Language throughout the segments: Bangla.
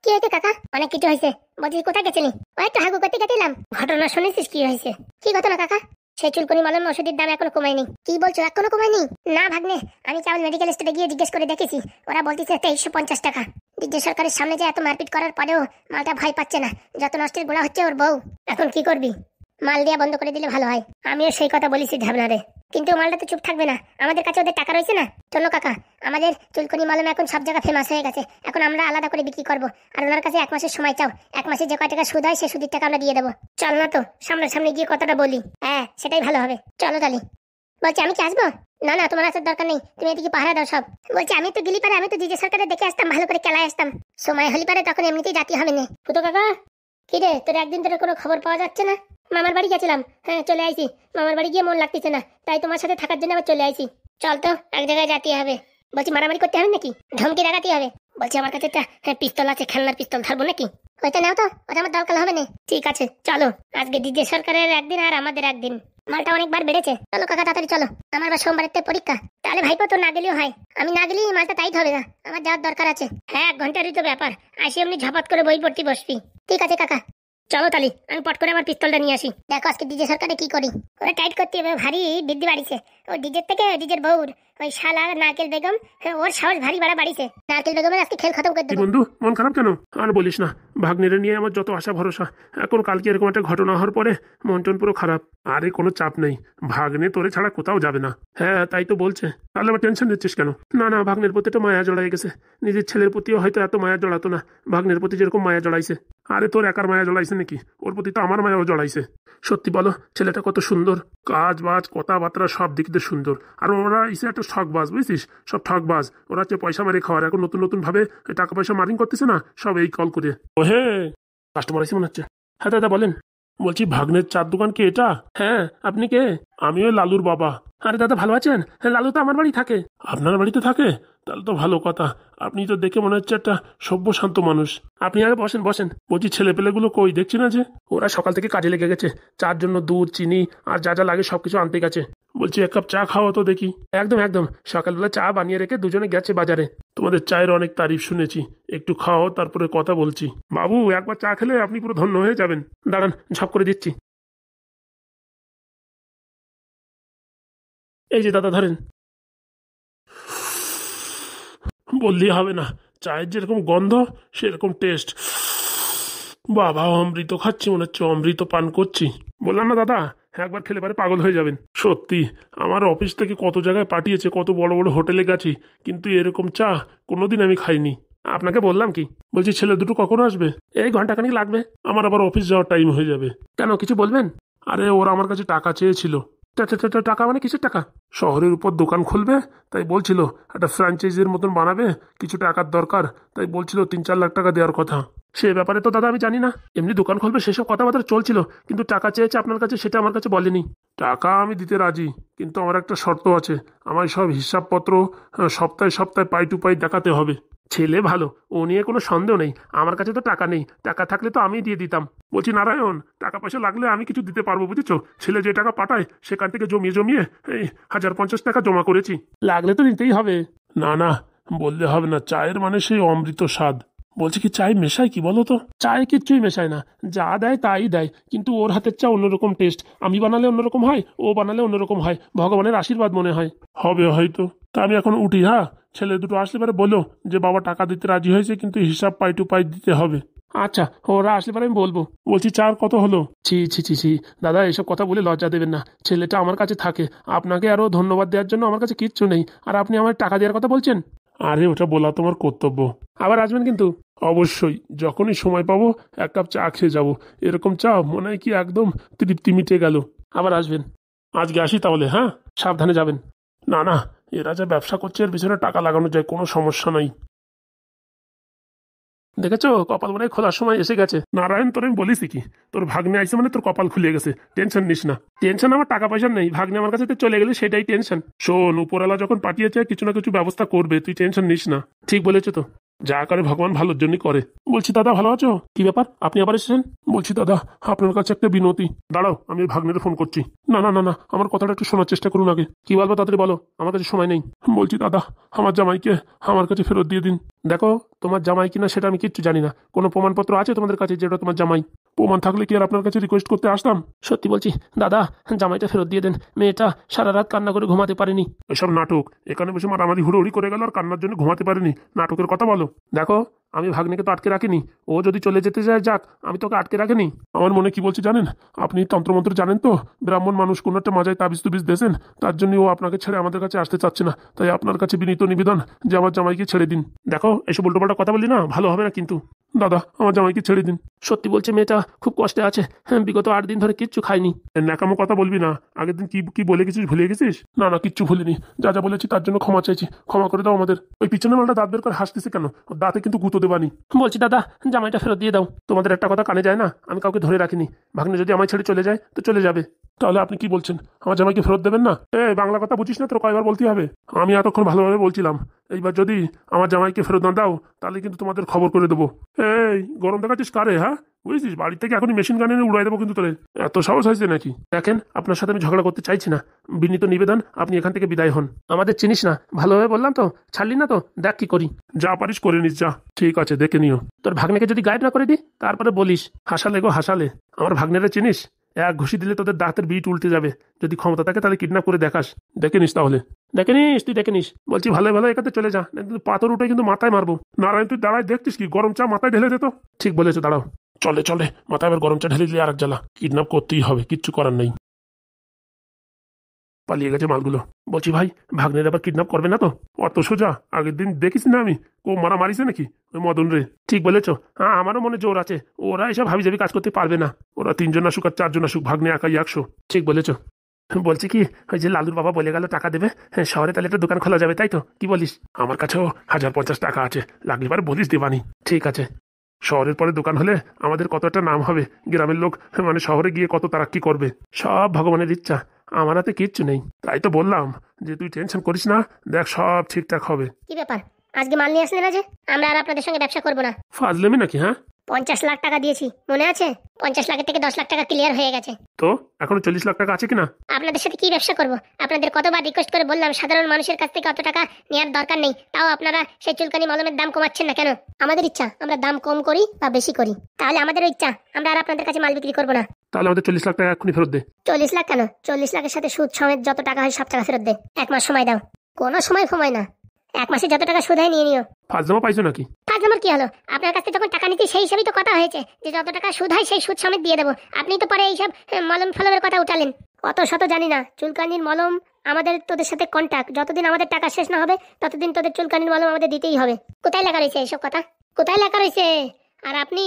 কি হয়েছে কাকা? অনেক কিছু হয়েছে। বলছি কোথায় গেছিলি? ওই একটু হাগু করতে গেছিলাম। ঘটনা শুনেছিস কি হয়েছে? কি ঘটনা কাকা? সেই চুলকুনি মলম ওষুধের দাম এখনো কমায়নি। কি বলছো, এখনো কমায়নি? না ভাগ্নে, আমি কেবল মেডিকেল স্টোরে গিয়ে জিজ্ঞেস করে দেখেছি। ওরা বলতেছে 2350 টাকা। রাজ্য সরকারের সামনে যে এত মারপিট করার পরেও মালটা ভয় পাচ্ছে না। যত নষ্টের গোড়া হচ্ছে ওর বউ। এখন কি করবি? মাল দেওয়া বন্ধ করে দিলে ভালো হয়। আমিও সেই কথা বলেছি ঢাবনারে, কিন্তু মালটা তো চুপ থাকবে না। আমাদের কাছে ওদের টাকা রয়েছে না। চলো কাকা, আমাদের চুলকুনি মলম এখন সব জায়গায় ফেমাস হয়ে গেছে। এখন আমরা আলাদা করে বিক্রি করবো। আর ওনার কাছে 1 মাসের সময় চাও। 1 মাসে যে কয় টাকা সুদ হয় সে সুদের টাকা আমরা দিয়ে দেবো। চল না তো, সামনাসামনি গিয়ে কথাটা বলি। হ্যাঁ, সেটাই ভালো হবে। চলো তালি। বলছি আমি কি আসবো? না না, তোমার আসার দরকার নেই। তুমি এদিকে পাহারা দাও সব। বলছি আমি তো গেলি পারে, আমি তো জিজে সরকারে দেখে আসতাম, ভালো করে খেলায় আসতাম। সময় হলি পারে তখন এমনিতেই জাতি হবে না। ফুটো কাকা, কি রে তোর একদিন ধরে কোনো খবর পাওয়া যাচ্ছে না? মামার বাড়ি গেছিলাম, হ্যাঁ চলে আইছি। মামার বাড়ি গিয়ে মন লাগতেছে না, তাই তোমার সাথে থাকার জন্য আবার চলে আইছি। চল তো, এক জায়গায় যেতে হবে। বলছি মারামারি করতে হবে নাকি? ধমকি দেখাতে হবে? বলছি আমার কাছে একটা পিস্তল আছে, খেলনার পিস্তল, ধরবো নাকি? ওইটা নাও তো, ওটা আমার দরকার হবে না। ঠিক আছে চলো, আজকে ডিজে সরকারের একদিন আর আমাদের একদিন। মালটা অনেকবার বেড়েছে। চলো কাকা তাড়াতাড়ি চলো, আমার আবার সোমবারের পরীক্ষা। তাহলে ভাইপো তোর না গেলেও হয়। আমি না গেলেই মালটা টাইট হবে না, আমার যাওয়ার দরকার আছে। হ্যাঁ, 1 ঘন্টারই তো ব্যাপার। আসি এমনি ঝপাত করে বই পড়তে বসবি। ঠিক আছে কাকা, চলো তালি। আমি পট করে আমার পিস্তলটা নিয়ে আসি। দেখো আজকে ডিজে সরকারে কি করি। ওরা টাইট করতে হবে, ভারী বৃদ্ধি বাড়িছে। ও ডিজের থেকে ডিজের বউর ওই শালা নারকেল বেগম, ওর সাহস ভারী বাড়া বাড়িছে। নারকেল বেগমের আজকে খেল খতম করে দেবো। বন্ধু, মন খারাপ কেন? আর বলিস না, ভাগ্নেরে নিয়ে আমার যত আশা ভরসা, এখন কালকে এরকম একটা ঘটনা হওয়ার পরে মন টন পুরো খারাপ। আরে কোনো চাপ নেই, ভাগ্নে তোরে ছাড়া কোথাও যাবে না। হ্যাঁ তাই তো বলছে। তাহলে আবার টেনশন নিচ্ছিস কেন? না না, ভাগ্নের প্রতি তো মায়া জড়াই গেছে। নিজের ছেলের প্রতিও হয়তো এত মায়া জড়াতো না, ভাগ্নের প্রতি যেরকম মায়া জড়াইছে। আরে তোর একার মায়া জড়াইছে নাকি? ওর প্রতি তো আমার মায়াও জড়াইছে। সত্যি বলো, ছেলেটা কত সুন্দর, কাজ বাজ কথাবার্তা সব দিক দিয়ে সুন্দর। আর ওরা ইসে একটা ঠকবাজ, বুঝছিস? সব ঠকবাজ। ওরা হচ্ছে পয়সা মারি খাওয়ার, এখন নতুন নতুন ভাবে টাকা পয়সা মার্কিং করতেছে না, সব এই কল করে। ও হে, কাস্টমার আছে মনে হচ্ছে। হ্যাঁ দাদা বলেন। বলছি ভাগ্নের চার দোকান কি এটা? হ্যাঁ, আপনি কে? আমি ওই লালুর বাবা। আরে দাদা ভালো আছেন? হ্যাঁ, লালু তো আমার বাড়ি থাকে। আপনার বাড়িতে থাকে? তাহলে তো ভালো কথা। আপনি তো দেখে মনে হচ্ছে একটা সভ্য শান্ত মানুষ। আপনি আগে বসেন বসেন। বলছি ছেলেপেলেগুলো কই, দেখছি না যে? ওরা সকাল থেকে কাজে লেগে গেছে, চার জন্য দুধ চিনি আর যা যা লাগে সবকিছু আনতে গেছে। বলছি 1 কাপ চা খাওয়া তো দেখি। একদম একদম, সকালবেলা চা বানিয়ে রেখে দুজনে গেছে বাজারে। তোমাদের চায়ের অনেক তারিফ শুনেছি, একটু খাও তারপরে কথা বলছি। বাবু একবার চা খেলে আপনি পুরো ধন্য হয়ে যাবেন। দাঁড়ান, ঝপ করে দিচ্ছি। এই যে দাদা ধরেন। বললেই হবে না, চায়ের যেরকম গন্ধ সেরকম টেস্ট। বাবা, অমৃত খাচ্ছি মনে হচ্ছে, অমৃত পান করছি। বললাম না দাদা, একবার খেলে পারে পাগল হয়ে যাবেন। সত্যি, আমার অফিস থেকে কত জায়গায় পাঠিয়েছে, কত বড় বড় হোটেলে গেছি, কিন্তু এরকম চা কোনোদিন আমি খাইনি। আপনাকে বললাম কি, বলছি ছেলে দুটো কখন আসবে? এই ঘন্টাখানিক লাগবে, আমার আবার অফিস যাওয়ার টাইম হয়ে যাবে। কেন, কিছু বলবেন? আরে ওরা আমার কাছে টাকা চেয়েছিল। টাকা মানে কিসের টাকা? শহরের উপর দোকান খুলবে, তাই বলছিল একটা ফ্র্যাঞ্চাইজির মতন বানাবে, কিছু টাকার দরকার, তাই বলছিল 3-4 লাখ টাকা দেওয়ার কথা। সে ব্যাপারে তো দাদা আমি জানি না, এমনি দোকান খুলবে সেসব কথাবার্তা চলছিল, কিন্তু টাকা চেয়েছে আপনার কাছে সেটা আমার কাছে বলেনি। টাকা আমি দিতে রাজি, কিন্তু আমার একটা শর্ত আছে, আমার সব হিসাবপত্র সপ্তাহে সপ্তাহে পাই টু পাই দেখাতে হবে। ছেলে ভালো, ও নিয়ে কোনো সন্দেহ নেই। আমার কাছে তো টাকা নেই, টাকা থাকলে তো আমি দিয়ে দিতাম। বলছি নারায়ণ, টাকা পয়সা লাগলে আমি কিছু দিতে পারবো, বুঝেছো? ছেলে যে টাকা পাঠায় সেখান থেকে জমিয়ে জমিয়ে এই 1050 টাকা জমা করেছি, লাগলে তো নিতেই হবে। না না, বললে হবে না, চায়ের মানে সেই অমৃত স্বাদ। বলছি কি চায় মেশায় কি বলো তো? চায় কিচ্ছুই মেশায় না, যা দেয় তাই দেয়, কিন্তু ওর হাতের চা অন্যরকম টেস্ট। আমি বানালে অন্যরকম হয়, ও বানালে অন্যরকম হয়, ভগবানের আশীর্বাদ মনে হয়। হবে হয়তো। তা আমি এখন উঠি, হ্যাঁ? ছেলে দুটো আসলে পরে বলো যে বাবা টাকা দিতে রাজি হয়েছে, কিন্তু হিসাব পাই টু পাই দিতে হবে। আচ্ছা, ওরা আসলে পরে আমি বলবো। বলছি চার কত হলো? ছি ছি ছি ছি, দাদা এসব কথা বলে লজ্জা দেবেন না। ছেলেটা আমার কাছে থাকে, আপনাকে আরো ধন্যবাদ দেওয়ার জন্য আমার কাছে কিচ্ছু নেই, আর আপনি আমার টাকা দেওয়ার কথা বলছেন। আরে ওটা বলা তোমার কর্তব্য। আবার আসবেন কিন্তু। অবশ্যই, যখনই সময় পাবো 1 কাপ চা খেয়ে যাবো। এরকম চা মনে হয় কি একদম তৃপ্তি মিটে গেল। আবার আসবেন। আজকে আসি তাহলে, হ্যাঁ? সাবধানে যাবেন। না না, এরা যা ব্যবসা করছে এর পিছনে টাকা লাগানো যায়, কোনো সমস্যা নাই। দেখেছো, কপাল মনে হয় খোলার সময় এসে গেছে। নারায়ণ, তোর আমি বলিস কি, তোর ভাগ্নে আইসে মানে তোর কপাল খুলে গেছে। টেনশন নিস না। টেনশন আমার টাকা পয়সা নেই, ভাগ্নে আমার কাছে চলে গেলে সেটাই টেনশন। শোন, উপরওয়ালা যখন পাঠিয়েছে কিছু না কিছু ব্যবস্থা করবে, তুই টেনশন নিস না। ঠিক বলেছো তো। যা করে ভগবান ভালোর জন্য করে। বলছি দাদা ভালো আছো? কি ব্যাপার আপনি আবার এসেছেন? বলছি দাদা আপনার কাছে একটা বিনতি। দাঁড়াও আমি ভাগ্নের ফোন করছি। না না না না, আমার কথাটা একটু শোনার চেষ্টা করুন আগে। কি বলবো তাড়াতাড়ি বলো, আমার কাছে সময় নেই। বলছি দাদা আমার জামাইকে আমার কাছে ফেরত দিয়ে দিন। দেখো তোমার জামাই কিনা সেটা আমি কিচ্ছু জানি না, কোনো প্রমাণপত্র আছে তোমাদের কাছে যেটা তোমার জামাই? প্রমাণ থাকলে কি আর আপনার কাছে রিকোয়েস্ট করতে আসতাম? সত্যি বলছি দাদা, জামাইটা ফেরত দিয়ে দেন। মেয়েটা সারা রাত কান্না করে ঘুমাতে পারেনি। এসব নাটক, এখানে বসে মারামারি হুড়োহুড়ি করে গেল আর কান্নার জন্য ঘুমাতে পারেনি, নাটকের কথা বলো। দেখো আমি ভাগ্নিকে তো আটকে রাখিনি, ও যদি চলে যেতে চায় যাক, আমি তোকে আটকে রাখিনি। আমার মনে কি বলছি জানেন? আপনি তন্ত্রমন্ত্র জানেন তো, ব্রাহ্মণ মানুষ কোনো একটা মাজায় তাবিজ তুবিজ দিয়েছেন, তার জন্য ও আপনাকে ছেড়ে আমাদের কাছে আসতে চাচ্ছে না। তাই আপনার কাছে বিনীত নিবেদন যে আমার জামাইকে ছেড়ে দিন। দেখো এসব উল্টোপাল্টা কথা বললি না, ভালো হবে না কিন্তু। দাদা আমার জামাইকে ছেড়ে দিন। সত্যি বলছে মেয়েটা খুব কষ্টে আছে, হ্যাঁ বিগত 8 দিন ধরে কিচ্ছু খায়নি। ন্যাকামো কথা বলবি না, আগের দিন কি কি বলে গেছিস, ভুলে গেছিস? না না কিচ্ছু ভুলিনি, যা যা বলেছি তার জন্য ক্ষমা চাইছি, ক্ষমা করে দাও আমাদের। ওই পিছনে মালটা দাঁত বের করে হাসতেছে কেন? ওর দাঁতে কিন্তু গুঁতো দেবানি। বলছি দাদা জামাইটা ফেরত দিয়ে দাও। তোমাদের একটা কথা কানে যায় না, আমি কাউকে ধরে রাখিনি। ভাগ্নে যদি আমায় ছেড়ে চলে যায় তো চলে যাবে। তাহলে আপনি কি বলছেন, আমার জামাইকে ফেরত দেবেন না? বাংলা কথা বুঝিস না তোর, কয়বার বলতে হবে? আমি এতক্ষণ ভালোভাবে বলছিলাম, এইবার যদি আমার জামাইকে ফেরত না দাও তাহলে কিন্তু তোমাদের খবর করে দেবো। এই গরম দেখাচ্ছিস কারে? হ্যাঁ বুঝেছিস, বাড়ি থেকে এখনই মেশিন গান এনে উড়াই দেবো কিন্তু তোদের। এত সাহস হয়েছে নাকি? দেখেন আপনার সাথে আমি ঝগড়া করতে চাইছি না, বিনীত নিবেদন আপনি এখান থেকে বিদায় হন। আমাদের চিনিস না, ভালোভাবে বললাম তো, ছাড়লি না তো, দেখ কি করি। যা পারিস করে নিস যা। ঠিক আছে দেখে নিও। তোর ভাগ্নেকে যদি গায়েব না করে দিই তারপরে বলিস হাসালে গো হাসালে। আমার ভাগ্নেরা চিনিস, এক ঘুষি দিলে তোদের দাঁতের বিট উল্টে যাবে। যদি ক্ষমতা থাকে তাহলে কিডন্যাপ করে দেখাস, দেখে নিস তাহলে। দেখে নিস তুই, দেখে নিস। বলছি ভালো ভালো এখানে চলে যা, কিন্তু পাথর উঠে কিন্তু মাথায় মারবো। নারায়ণ তুই দাঁড়ায় দেখছিস কি, গরম চা মাথায় ঢেলে দে তো। ঠিক বলেছো, দাঁড়াও। চলে চলে মাথায় আবার গরম চা ঢেলে দিলে আর এক জ্বালা। কিডন্যাপ করতেই হবে, কিচ্ছু করার নেই। পালিয়ে গেছে মালগুলো। বলছি ভাই ভাগ্নের আবার কিডন্যাপ করবে না তো? অত সোজা আগের দিন দেখিস না আমি, ও মারা মারিছে নাকি ওই মদন রে। ঠিক বলেছ, হ্যাঁ আমারও মনে জোর আছে, ওরা এসব হাবি জাবি কাজ করতে পারবে না। ওরা 3 জন আসুক আর 4 জন আসুক, ভাগ্নে একাই 100। ঠিক বলেছ। বলছি কি, ওই যে লালুর বাবা বলে গেল টাকা দেবে, হ্যাঁ শহরে তাহলে একটা দোকান খোলা যাবে, তাই তো? কি বলিস? আমার কাছেও 1050 টাকা আছে, লাগলে এবার বলিস দেবানি। ঠিক আছে। শহরের পরে দোকান হলে আমাদের কত একটা নাম হবে, গ্রামের লোক মানে শহরে গিয়ে কত তারাক্কি করবে। সব ভগবানের ইচ্ছা, আমার হাতে কিচ্ছু নেই। তাই তো বললাম যে তুই টেনশন করিস না, দেখ সব ঠিকঠাক হবে। কি ব্যাপার আজকে মাল নিয়ে আসলে না যে? আমরা আর আপনাদের সঙ্গে ব্যবসা করবো না। ফাজলেমি নাকি? হ্যাঁ 50 লাখ টাকা দিয়েছি, মনে আছে? 50 লাখের থেকে 10 লাখ টাকা ক্লিয়ার হয়ে গেছে। তো এখনো 40 লাখ টাকা আছে কিনা? আপনাদের সাথে কি ব্যবসা করব? আপনাদের কতবার রিকোয়েস্ট করে বললাম সাধারণ মানুষের কাছ থেকে অত টাকা নেওয়ার দরকার নেই, তাও আপনারা সেই চুলকানি মলমের দাম কমাচ্ছেন না কেন? আমাদের ইচ্ছা আমরা দাম কম করি বা বেশি করি, তাহলে আমাদেরও ইচ্ছা আমরা আর আপনাদের কাছে মাল বিক্রি করবো না। তাহলে আমাদের 40 লাখ টাকা এখনই ফেরত দে। 40 লাখ কেন? 40 লাখের সাথে সুদ সমেত যত টাকা হয় সব টাকা ফেরত দে। 1 মাস সময় দাও। কোনো সময় না, 1 মাসে যত টাকা সুদ হয় নিয়ে নিও। ফাজলামো পাইছো নাকি? ফাজলামোর কি হলো? আপনার কাছ থেকে যখন টাকা নিতে সেই হিসাবেই তো কথা হয়েছে যে যত টাকা সুদ হয় সেই সুদ সমেত দিয়ে দেবো। আপনি তো পরে এইসব মলম ফলমের কথা উঠালেন। অত শত জানি না, চুলকানির মলম আমাদের তোদের সাথে কন্টাক্ট, যতদিন আমাদের টাকা শেষ না হবে ততদিন তোদের চুলকানির মলম আমাদের দিতেই হবে। কোথায় লেখা রয়েছে এইসব কথা? কোথায় লেখা রয়েছে? আর আপনি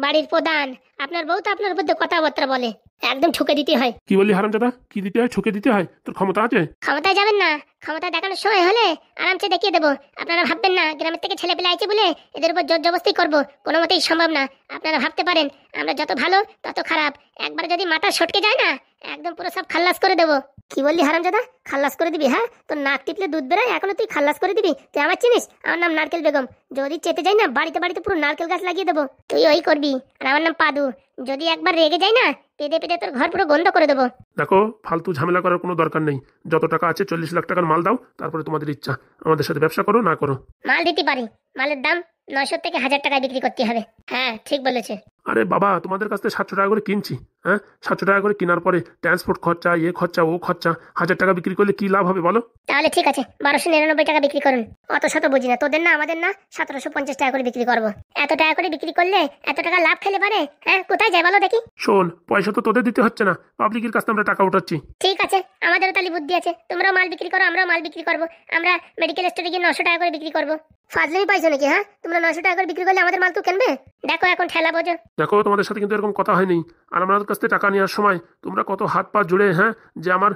বাড়ির প্রধান, আপনার বউ তো আপনার মধ্যে কথাবার্তা বলে, একদম ঠুকে দিতে হয়। কি বললি হারামজাদা? কি দিতে হয়? ঠুকে দিতে হয়? তোর ক্ষমতা আছে? ক্ষমতায় যাবেন না, ক্ষমতা দেখানোর সময় হলে আরামসে দেখিয়ে দেবো। আপনারা ভাববেন না গ্রামের থেকে ছেলে পেলে আইছে বলে এদের উপর জোর জবস্তি করবো, কোনো মতেই সম্ভব না। আপনারা ভাবতে পারেন আমরা যত ভালো তত খারাপ, একবার যদি মাথা সটকে যায় না একদম পুরো সব খাল্লাস করে দেবো। কি বললি হারামজাদা? খাল্লাস করে দিবি? হ্যাঁ তোর নাক টিপলে দুধ বেরোয়, এখনো তুই খাল্লাস করে দিবি? তুই আমার চিনিস? আমার নাম নারকেল বেগম, যদি চেতে যাই না বাড়িতে বাড়িতে পুরো নারকেল গাছ লাগিয়ে দেবো। তুই ওই করবি। আর আমার নাম পাদু, যদি একবার রেগে যাই না পেদে পেদে তোর ঘর পুরো গন্ধ করে দেবো। দেখো ফালতু ঝামেলা করার কোনো দরকার নেই, যত টাকা আছে 40 লাখ টাকার মাল দাও, তারপরে তোমাদের ইচ্ছা আমাদের সাথে ব্যবসা করো না করো। মাল দিতে পারি, মালের দাম 900 থেকে 1000 টাকায় বিক্রি করতে হবে। হ্যাঁ ঠিক বলেছে। আরে বাবা তোমাদের কাছ থেকে 700 টাকা করে কিনছি, হ্যাঁ 700 টাকা করে কেনার পরে ট্রান্সপোর্ট খরচা, খরচা ও খরচা, 1000 টাকা বিক্রি করলে কি লাভ হবে বলো? তাহলে ঠিক আছে 1299 টাকা বিক্রি করুন। অত শত বুঝি না, তোদের না আমাদের না, 1750 টাকা করে বিক্রি করবো। এত টাকা করে বিক্রি করলে এত টাকা লাভ খেলে পারে? হ্যাঁ কোথায় যায় বলো দেখি? শোন পয়সা তো তোদের দিতে হচ্ছে না, পাবলিকের কাছ থেকে আমরা টাকা উঠাচ্ছি। ঠিক আছে আমাদেরও তাহলে বুদ্ধি আছে, তোমরাও মাল বিক্রি করো আমরাও মাল বিক্রি করবো। আমরা মেডিকেল স্টোরে গিয়ে 900 টাকা করে বিক্রি করবো। ফাজলামি পাইছো নাকি? হ্যাঁ তোমরা 900 টাকা করে বিক্রি করলে আমাদের মাল তো কিনবে? দেখো এখন ঠেলা বোঝো। দেখো তোমাদের সাথে কিন্তু এরকম কথা হয়নি, আর আমাদের কাছ থেকে টাকা নেওয়ার সময় তোমরা কত হাত পা জুড়ে, হ্যাঁ যে আমার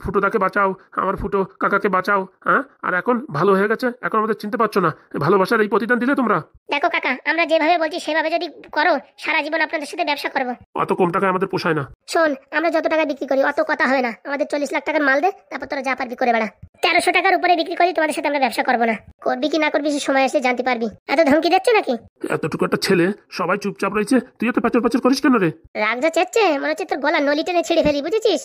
ফুটোদাকে বাঁচাও, আমার ফুটো কাকাকে বাঁচাও, হ্যাঁ আর এখন ভালো হয়ে গেছে, এখন আমাদের চিনতে পারছো না, ভালোবাসার এই প্রতিদান দিলে তোমরা। দেখো কাকা আমরা যেভাবে বলছি সেভাবে যদি করো সারা জীবন আপনাদের সাথে ব্যবসা করবো। অত কম টাকায় আমাদের পোষায় না। শোন আমরা যত টাকা বিক্রি করি অত কথা হয় না, আমাদের 40 লাখ টাকার মাল দে, তারপর তোরা যা পারবি করে বেড়া। 1300 টাকার উপরে বিক্রি করি তোমাদের সাথে আমরা ব্যবসা করবো না। করবি কি না করবি সে সময় এসে জানতে পারবি। এত ধমকি দিচ্ছ নাকি? এতটুকু একটা ছেলে, সবাই চুপচাপ রয়েছে, তুই এত পাচর পাচর করিস কেন রে? রাগ যা চেচ্ছে মনে হচ্ছে তোর গলা নলি টেনে ছিঁড়ে ফেলি, বুঝেছিস?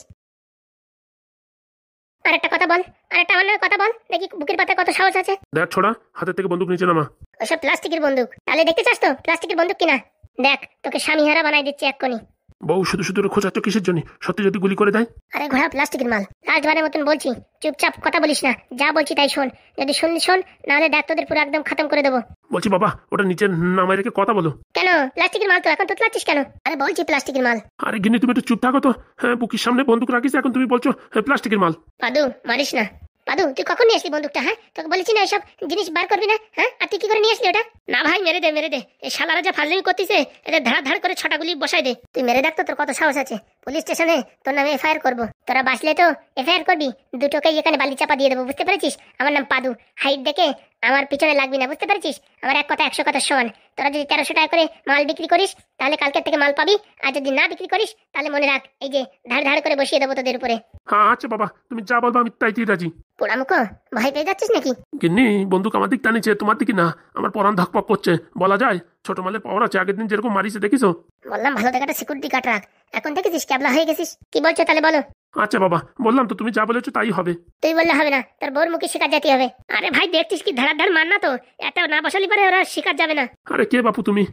আরেকটা কথা বল, আরেকটা আমার নামে কথা বল, দেখি বুকের পাতা কত সাহস আছে। দেখ ছোড়া, হাতের থেকে বন্দুক নিচে নামা। ওসব প্লাস্টিকের বন্দুক, তাহলে দেখতে চাস তো প্লাস্টিকের বন্দুক কিনা? দেখ তোকে স্বামীহারা বানাই দিচ্ছে এক্ষুনি। বউ শুধু শুধু খোঁচাচ্ছ কিসের জন্য? সত্যি যদি গুলি করে দেয়? আরে ঘোড়া প্লাস্টিকের মাল, লাস্টবারের মতন বলছি, চুপচাপ কথা বলিস না, যা বলছি তাই শোন। যদি শুনলি শোন, নাহলে দেখ তোদের পুরো একদম খতম করে দেবো। বলছি বাবা, ওটা নিচে নামাই রেখে কথা বলো। কেন প্লাস্টিকের মাল তো এখন তোতলাচ্ছিস কেন? আরে বলছি প্লাস্টিকের মাল। আরে গিন্নি তুমি একটু চুপ থাকো তো। হ্যাঁ, বুকির সামনে বন্দুক রাখিস, এখন তুমি বলছো প্লাস্টিকের মাল। পাদু মারিস না। পাদু তুই কখন নিয়ে আসলি বন্দুকটা? হ্যাঁ তোকে বলেছি না এইসব জিনিস বার করবি না। হ্যাঁ আর তুই কি করে নিয়ে আসলি ওটা? না ভাই মেরে দে, মেরে দে। এই শালারা যা ফাজলামি করতেছে, এদের ধাড় ধাড় করে ছটা গুলি বসাই দে। তুই মেরে দেখ তো তোর কত সাহস আছে। পুলিশ স্টেশনে তোর নামে এফআইআর করবো। তোরা বাঁচলে তো এফআইআর করবি, দুটোকেই এখানে বালি চাপা দিয়ে দেবো, বুঝতে পেরেছিস? আমার নাম পাদু, হাইট দেখে আমার পিছনে লাগবি না, বুঝতে পেরেছিস? আমার এক কথা 100 কথার সমান। তোরা যদি 1300 টাকা করে মাল বিক্রি করিস তাহলে কালকের থেকে মাল পাবি, আর যদি না বিক্রি করিস তাহলে মনে রাখ এই যে ধাড় ধাড় করে বসিয়ে দেবো তোদের উপরে। হ্যাঁ আচ্ছা বাবা, তুমি যা বলবো আমি তাইতেই রাজি। পোড়ামুখো ভয় পেয়ে যাচ্ছিস নাকি? গিন্নি বন্দুক আমার দিক টানিছে, তোমার দিকে না। আমার পরান ধকপক করছে। বলা যায় ছোট মালের পাওয়ার আছে, আগের দিন যেরকম মারিছে দেখিছো? বললাম ভালো দেখাটা সিকিউরিটি গার্ড রাখ, এখন দেখেছিস ক্যাবলা হয়ে গেছিস। কি বলছো তাহলে বলো? আচ্ছা বাবা, বললাম তো, তুমি যা বলেছো তাই হবে। তুই বললে হবে না, তোর বউর মুখে শিকার যেতে হবে। আরে ভাই দেখছিস কি ধাড়ার ধাড় মার না তো, একটা না বসালি পরে ওরা শিকার যাবে না। আরে কে বাপু তুমি?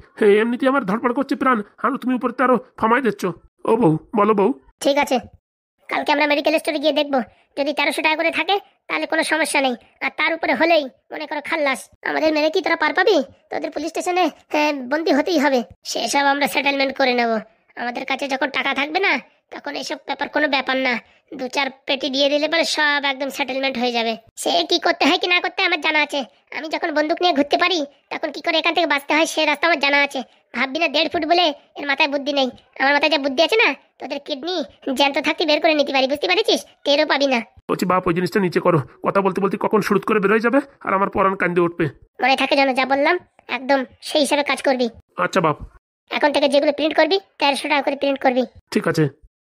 এমনিতে আমার ধরপড় করছে প্রাণ, আর তুমি উপরে আরো ফামাই দিচ্ছ। ও বউ, বলো বউ। ঠিক আছে, কালকে আমরা মেডিকেল স্টোরে গিয়ে দেখবো, যদি 1300 টাকা করে থাকে তাহলে কোনো সমস্যা নেই, আর তার উপরে হলেই মনে করো খাল্লাস। আমাদের মেরে কি তোরা পার পাবি? তোদের পুলিশ স্টেশনে বন্দি হতেই হবে। সেসব আমরা সেটেলমেন্ট করে নেব। আমাদের কাছে যখন টাকা থাকবে না তখন এইসব ব্যাপার কোনো ব্যাপার না। 2-4 পেটি দিয়ে দিলে পরে সব একদম সেটেলমেন্ট হয়ে যাবে। সে কি করতে হয় কি না করতে আমার জানা আছে। আমি যখন বন্দুক নিয়ে ঘুরতে পারি তখন কি করে এখান থেকে বাঁচতে হয় সে রাস্তা আমার জানা আছে। ভাববি না 1.5 ফুট বলে এর মাথায় বুদ্ধি নেই। আমার মাথায় যা বুদ্ধি আছে না, তোদের কিডনি জ্যান্ত থাকতে বের করে নিতে পারি, বুঝতে পারছিস? টেরও পাবি না। বলছি বাপ, ওই জিনিসটা নিচে করো। কথা বলতে বলতে কখন শুরু করে বেরোয় যাবে আর আমার পরান কান্দে উঠবে। মনে থাকে যেন যা বললাম, একদম সেই হিসাবে কাজ করবি। আচ্ছা বাপ। এখন থেকে যেগুলো প্রিন্ট করবি 1300 টাকা করে প্রিন্ট করবি। ঠিক আছে।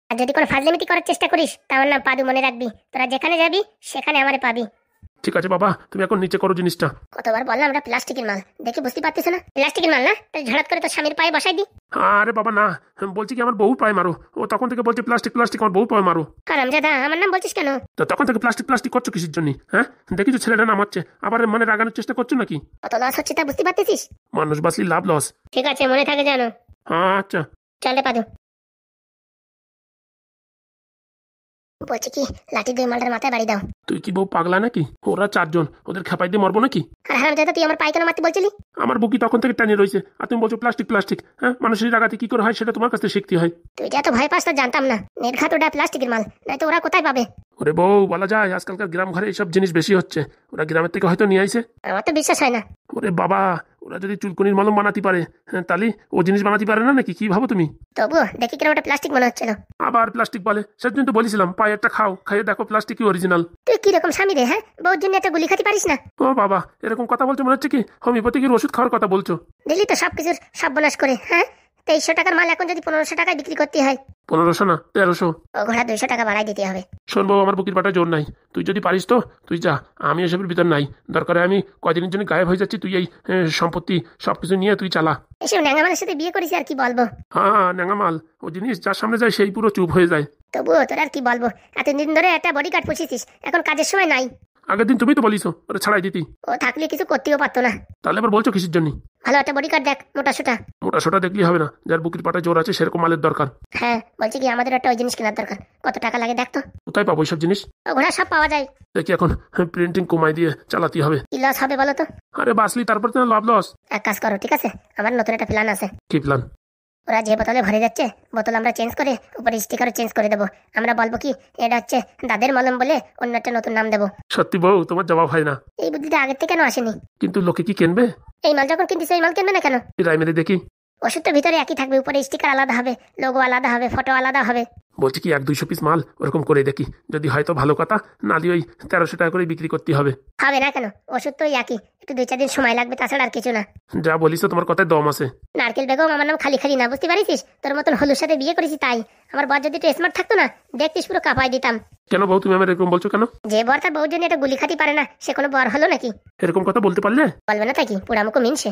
আর যদি কোনো ফাজলামিতি করার চেষ্টা করিস তার নাম পাদু, মনে রাখবি। তোরা যেখানে যাবি সেখানে আমারে পাবি। ঠিক আছে বাবা, তুমি এখন নিচে করো জিনিসটা। কতবার বললাম আমরা প্লাস্টিকের মাল, দেখে বুঝতে পারতেছ না? প্লাস্টিকের মাল না, তাই ঝড়াত করে তো স্বামীর পায়ে বসাই দি। আরে বাবা না, বলছি কি আমার বউ পায়ে মারো। ও তখন থেকে বলছে প্লাস্টিক প্লাস্টিক, আমার বউ পায়ে মারো। হারামজাদা, আমার নাম বলছিস কেন? তো তখন থেকে প্লাস্টিক প্লাস্টিক করছো কিসের জন্য? হ্যাঁ, দেখিছো ছেলেটা নামাচ্ছে, আবার মানে রাগানোর চেষ্টা করছো নাকি? কত লস হচ্ছে তা বুঝতে পারতেছিস? মানুষ বাঁচলি লাভ লস। ঠিক আছে মনে থাকে জানো। আচ্ছা। চল রে পাদু। বলছি কি, লাঠি দিয়ে মালটার মাথায় বাড়ি দাও। তুই কি বউ পাগলা নাকি? ওরা 4 জন, ওদের খেপাই দিয়ে মরবো নাকি? আর হারামজাদা, তুই আমার পায়ে কেন মারতে বলছিলি? আমার বুকি তখন থেকে টানিয়ে রয়েছে, আর তুমি বলছো প্লাস্টিক প্লাস্টিক। হ্যাঁ, মানুষের রাগাতে কি করে হয় সেটা তোমার কাছ থেকে শিখতে হয়। তুই যে এত ভয় পাস তা জানতাম না। নির্ঘাত ওটা প্লাস্টিকের মাল, নয়তো ওরা কোথায় পাবে? ওরে বউ, বলা যায় আজকালকার গ্রাম ঘরে এইসব জিনিস বেশি হচ্ছে। ওরা গ্রামের থেকে হয়তো নিয়ে আইছে। আমার তো বিশ্বাস হয় না। ওরে বাবা, ওরা যদি চুলকুনির মলম বানাতে পারে, হ্যাঁ, তাহলে ও জিনিস বানাতে পারে না নাকি? কি ভাবো তুমি? তবুও দেখি কেন ওটা প্লাস্টিক মনে হচ্ছিল। আবার প্লাস্টিক বলে? সেদিন তো বলেছিলাম পায়ে একটা খাও, খাইয়ে দেখো প্লাস্টিকই অরিজিনাল। তুই কিরকম স্বামী রে? হ্যাঁ, বউর জন্য একটা গুলি খাতে পারিস না? ও বাবা, এরকম কথা বলছো মনে হচ্ছে কি হোমিওপ্যাথিকের ওষুধ খাওয়ার কথা বলছো। দিল্লি তো সবকিছুর সর্বনাশ করে। হ্যাঁ, 2300 টাকার মাল এখন যদি 1500 টাকায় বিক্রি করতে হয়। 1500 না 1300। ও ঘোড়া 200 টাকা বাড়াই দিতে হবে। শোন বউ, আমার বুকির পাটা জোর নাই। তুই যদি পারিস তো তুই যা, আমি এসবের ভিতর নাই। দরকারে আমি কয়দিনের জন্য গায়েব হয়ে যাচ্ছি, তুই এই সম্পত্তি সবকিছু নিয়ে তুই চালা। এসব ন্যাঙামালের সাথে বিয়ে করিস আর কি বলবো। হ্যাঁ, ন্যাঙামাল। ও জিনিস যার সামনে যায় সেই পুরো চুপ হয়ে যায়। তবুও তোর আর কি বলবো, এতদিন ধরে একটা বডিগার্ড পুষিছিস, এখন কাজের সময় নাই। আগের দিন তুমি তো বলিস ওরা ছাড়াই দিতি। ও থাকলে কিছু করতেও পারতো না। তাহলে আবার বলছো কিসের জন্য? ভালো একটা বডিগার্ড দেখ, মোটা সোটা। মোটা সোটা দেখলেই হবে না, যার বুকির পাটা জোর আছে সেরকম মালের দরকার। হ্যাঁ, বলছি কি আমাদের একটা ওই জিনিস কেনার দরকার। কত টাকা লাগে দেখ তো। কোথায় পাবো এইসব জিনিস? ও ঘোড়া সব পাওয়া যায়। দেখি এখন প্রিন্টিং কমাই দিয়ে চালাতে হবে। কি লস হবে বলো তো? আরে বাসলি তারপর তো লাভ লস। এক কাজ করো, ঠিক আছে, আমার নতুন একটা প্ল্যান আছে। কি প্ল্যান? ওরা যে বোতলে ভরে যাচ্ছে, বোতল আমরা চেঞ্জ করে উপরে স্টিকারও চেঞ্জ করে দেবো। আমরা বলবো কি এটা হচ্ছে দাদের মলম বলে অন্য একটা নতুন নাম দেবো। সত্যি বউ, তোমার জবাব হয় না। এই বুদ্ধিটা আগের থেকে কেন আসেনি? কিন্তু লোকে কি কিনবে? এই মাল যখন কিনতেছে এই মাল কিনবে না কেন? রাই মেরে দেখি। ওষুধটার ভিতরে একই থাকবে, উপরে স্টিকার আলাদা হবে, লোগো আলাদা হবে, ফটো আলাদা হবে। বলছি কি 100-200 পিস মাল ওরকম করে দেখি, যদি হয়তো ভালো কথা, নালি ওই 1300 টাকা করে বিক্রি করতে হবে। হবে না কেন, ওষুধ তো একই, একটু 2-4 দিন সময় লাগবে, তাছাড়া আর কিছু না। যা বলিস তো, তোমার কথায় দম আছে। নারকেল বেগম আমার নাম খালি খালি না, বুঝতে পারিস? তোর মতন হলুর সাথে বিয়ে করেছি তাই। আমার বর যদি একটু স্মার্ট থাকতো না, দেখতিস পুরো কাঁপাই দিতাম। কেন বউ, তুমি আমার এরকম বলছো কেন? যে বর তার বউর জন্য এটা গুলি খাতি পারে না, সে কোনো বর হলো নাকি? এরকম কথা বলতে পারলে? বলবে না তাই কি, পোড়ামুখো মিনছে।